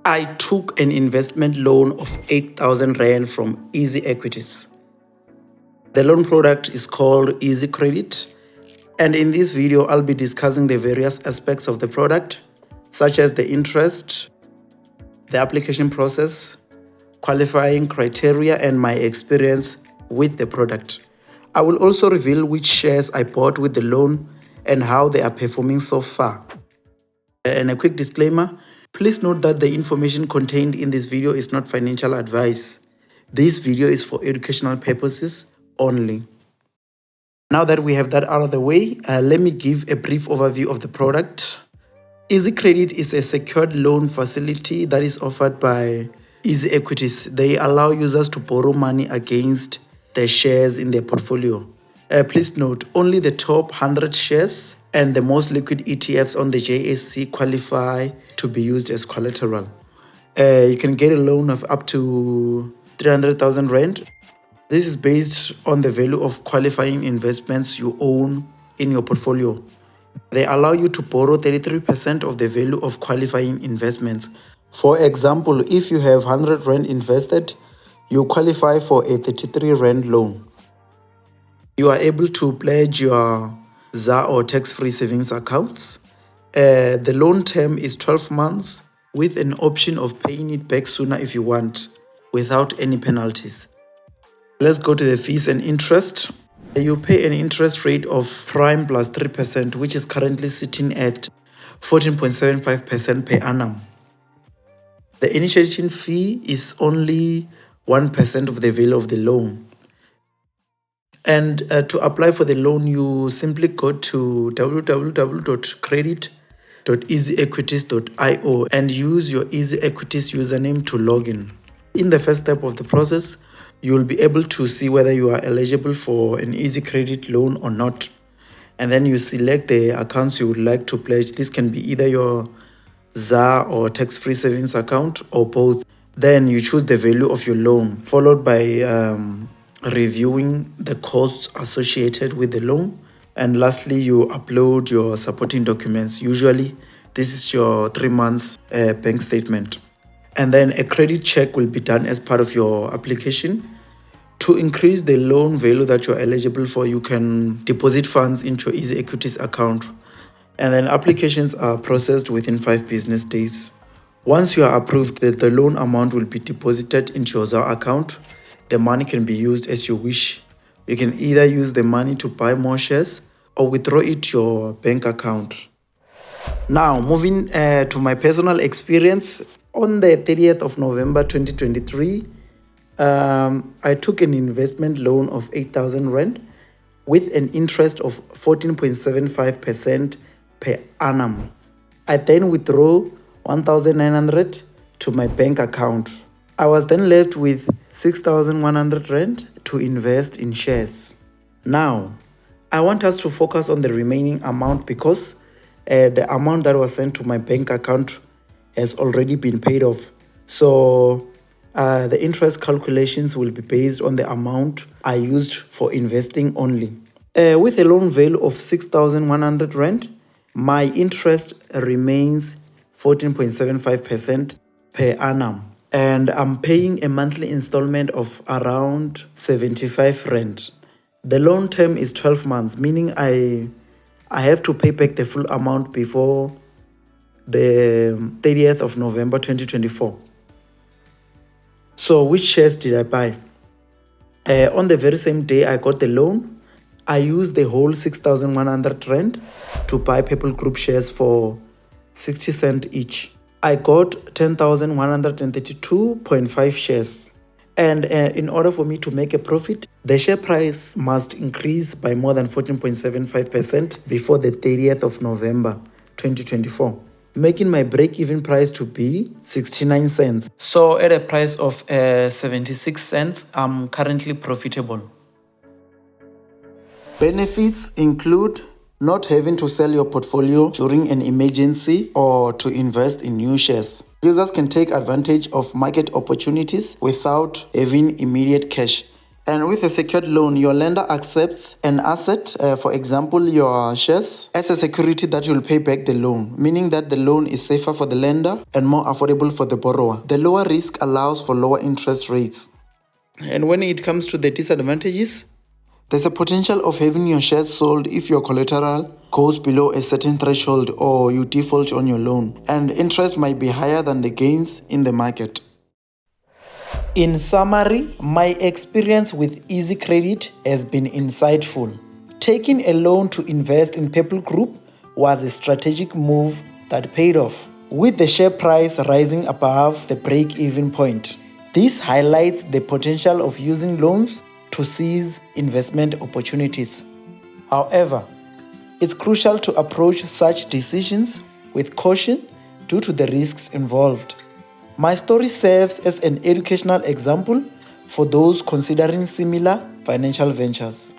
I took an investment loan of 8,000 Rand from EasyEquities. The loan product is called EasyCredit, and in this video, I'll be discussing the various aspects of the product, such as the interest, the application process, qualifying criteria, and my experience with the product. I will also reveal which shares I bought with the loan and how they are performing so far. And a quick disclaimer, please note that the information contained in this video is not financial advice. This video is for educational purposes only. Now that we have that out of the way, let me give a brief overview of the product. EasyCredit is a secured loan facility that is offered by EasyEquities. They allow users to borrow money against the shares in their portfolio. Please note, only the top 100 shares and the most liquid ETFs on the JSE qualify to be used as collateral. You can get a loan of up to 300,000 Rand. This is based on the value of qualifying investments you own in your portfolio. They allow you to borrow 33% of the value of qualifying investments. For example, if you have 100 Rand invested, you qualify for a 33 Rand loan. You are able to pledge your ZA or tax-free savings accounts. The loan term is 12 months with an option of paying it back sooner if you want, without any penalties. Let's go to the fees and interest. You pay an interest rate of prime plus 3%, which is currently sitting at 14.75% per annum. The initiation fee is only 1% of the value of the loan. And to apply for the loan, you simply go to www.credit.easyequities.io and use your EasyEquities username to log in. In the first step of the process, you will be able to see whether you are eligible for an EasyCredit loan or not. And then you select the accounts you would like to pledge. This can be either your ZA or tax-free savings account or both. Then you choose the value of your loan, followed by reviewing the costs associated with the loan. And lastly, you upload your supporting documents. Usually, this is your 3 months bank statement. And then a credit check will be done as part of your application. To increase the loan value that you're eligible for, you can deposit funds into your EasyEquities account. And then applications are processed within 5 business days. Once you are approved, the loan amount will be deposited into your ZA account. The money can be used as you wish. You can either use the money to buy more shares or withdraw it to your bank account. Now, moving to my personal experience, on the 30th of November 2023, I took an investment loan of 8,000 Rand with an interest of 14.75% per annum. I then withdrew 1,900 to my bank account. I was then left with 6,100 Rand to invest in shares. Now, I want us to focus on the remaining amount because the amount that was sent to my bank account has already been paid off. So the interest calculations will be based on the amount I used for investing only. With a loan value of 6,100 Rand, my interest remains 14.75% per annum. And I'm paying a monthly installment of around 75 Rand. The loan term is 12 months, meaning I have to pay back the full amount before the 30th of November 2024. So which shares did I buy? On the very same day I got the loan, I used the whole 6,100 Rand to buy Purple Group shares for 60 cents each. I got 10,132.5 shares. And in order for me to make a profit, the share price must increase by more than 14.75% before the 30th of November 2024, making my break-even price to be 69 cents. So at a price of 76 cents, I'm currently profitable. Benefits include not having to sell your portfolio during an emergency or to invest in new shares. Users can take advantage of market opportunities without having immediate cash. And with a secured loan, your lender accepts an asset, for example, your shares, as a security that will pay back the loan, meaning that the loan is safer for the lender and more affordable for the borrower. The lower risk allows for lower interest rates. And when it comes to the disadvantages, there's a potential of having your shares sold if your collateral goes below a certain threshold or you default on your loan, and interest might be higher than the gains in the market. In summary, my experience with EasyCredit has been insightful. Taking a loan to invest in People Group was a strategic move that paid off, with the share price rising above the break-even point. This highlights the potential of using loans to seize investment opportunities. However, it's crucial to approach such decisions with caution due to the risks involved. My story serves as an educational example for those considering similar financial ventures.